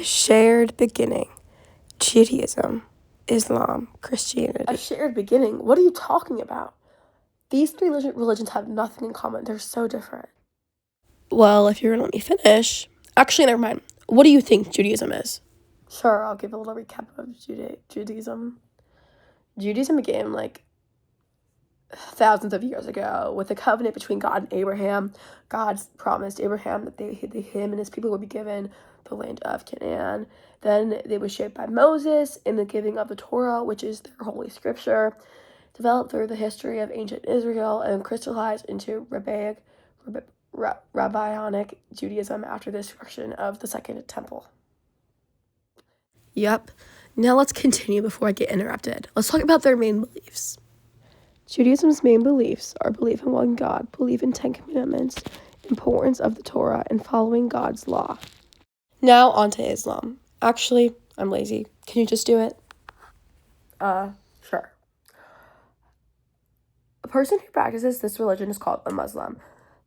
A shared beginning. Judaism, Islam, Christianity. A shared beginning? What are you talking about? These three religions have nothing in common. They're so different. Well, if you're gonna let me finish. Actually, never mind. What do you think Judaism is? Sure, I'll give a little recap of Judaism. Judaism began thousands of years ago with a covenant between God and Abraham. God promised Abraham that him and his people would be given the land of Canaan. Then they were shaped by Moses in the giving of the Torah, which is their holy scripture, developed through the history of ancient Israel and crystallized into rabbinic Judaism after the destruction of the Second Temple. Yep. Now let's continue before I get interrupted. Let's talk about their main beliefs. Judaism's main beliefs are belief in one God, belief in 10 Commandments, importance of the Torah, and following God's law. Now on to Islam. Actually, I'm lazy. Can you just do it? Sure. A person who practices this religion is called a Muslim.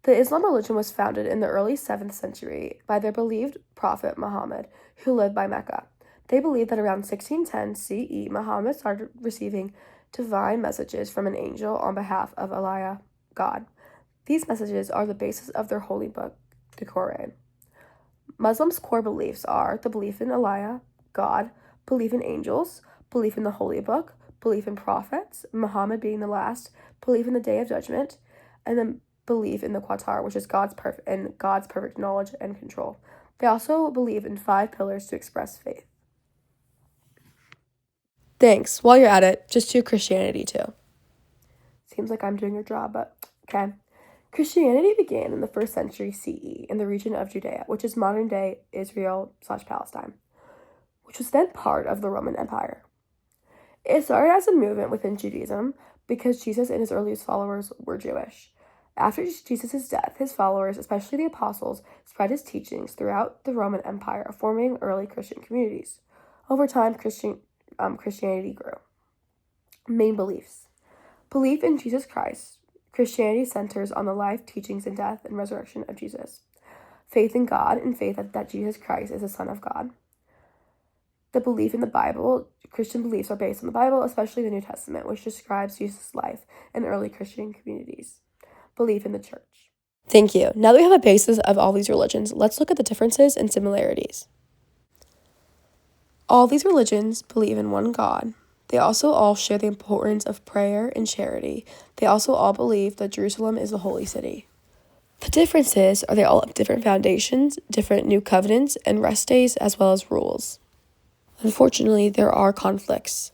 The Islam religion was founded in the early 7th century by their believed prophet Muhammad, who lived by Mecca. They believe that around 1610 CE, Muhammad started receiving divine messages from an angel on behalf of Allah, God. These messages are the basis of their holy book, the Quran. Muslims' core beliefs are the belief in Allah, God, belief in angels, belief in the holy book, belief in prophets, Muhammad being the last, belief in the Day of Judgment, and then belief in the Qatar, which is God's perfect knowledge and control. They also believe in 5 pillars to express faith. Thanks. While you're at it, just do Christianity too. Seems like I'm doing your job, but okay. Christianity began in the 1st century CE in the region of Judea, which is modern-day Israel/Palestine, which was then part of the Roman Empire. It started as a movement within Judaism because Jesus and his earliest followers were Jewish. After Jesus' death, his followers, especially the apostles, spread his teachings throughout the Roman Empire, forming early Christian communities. Over time, Christianity grew. Main beliefs. Belief in Jesus Christ. Christianity centers on the life, teachings, and death and resurrection of Jesus. Faith in God and faith that Jesus Christ is the Son of God. The belief in the Bible. Christian beliefs are based on the Bible, especially the New Testament, which describes Jesus' life in early Christian communities. Belief in the church. Thank you. Now that we have a basis of all these religions, let's look at the differences and similarities. All these religions believe in one God. They also all share the importance of prayer and charity. They also all believe that Jerusalem is the holy city. The differences are they all have different foundations, different new covenants, and rest days, as well as rules. Unfortunately, there are conflicts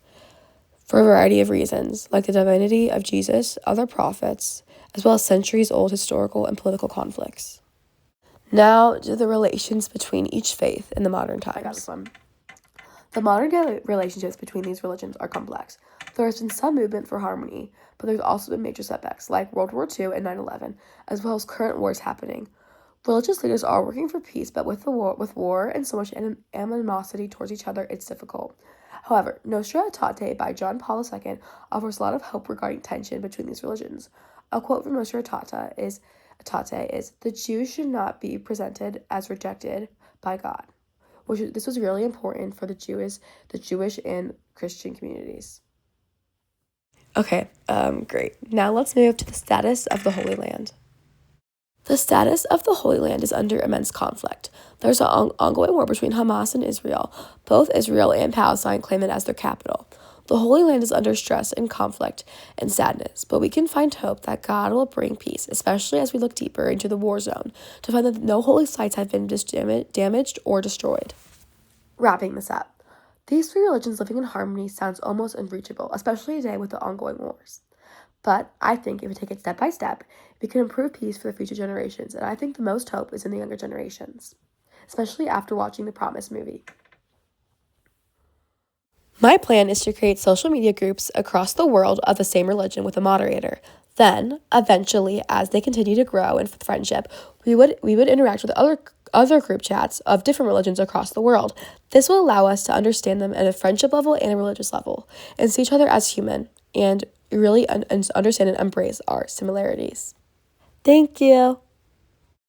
for a variety of reasons, like the divinity of Jesus, other prophets, as well as centuries-old historical and political conflicts. Now to the relations between each faith in the modern times. I got this one. The modern-day relationships between these religions are complex. There has been some movement for harmony, but there's also been major setbacks, like World War II and 9/11, as well as current wars happening. Religious leaders are working for peace, but with war and so much animosity towards each other, it's difficult. However, Nostra Aetate by John Paul II offers a lot of hope regarding tension between these religions. A quote from Nostra Aetate is, "The Jews should not be presented as rejected by God." This was really important for the Jewish and Christian communities. Okay, great. Now let's move to the status of the Holy Land. The status of the Holy Land is under immense conflict. There's an ongoing war between Hamas and Israel. Both Israel and Palestine claim it as their capital. The Holy Land is under stress and conflict and sadness, but we can find hope that God will bring peace, especially as we look deeper into the war zone to find that no holy sites have been damaged or destroyed. Wrapping this up, these three religions living in harmony sounds almost unreachable, especially today with the ongoing wars. But I think if we take it step by step, we can improve peace for the future generations, and I think the most hope is in the younger generations, especially after watching the Promise movie. My plan is to create social media groups across the world of the same religion with a moderator. Then, eventually, as they continue to grow in friendship, we would interact with other group chats of different religions across the world. This will allow us to understand them at a friendship level and a religious level, and see each other as human, and really understand and embrace our similarities. Thank you.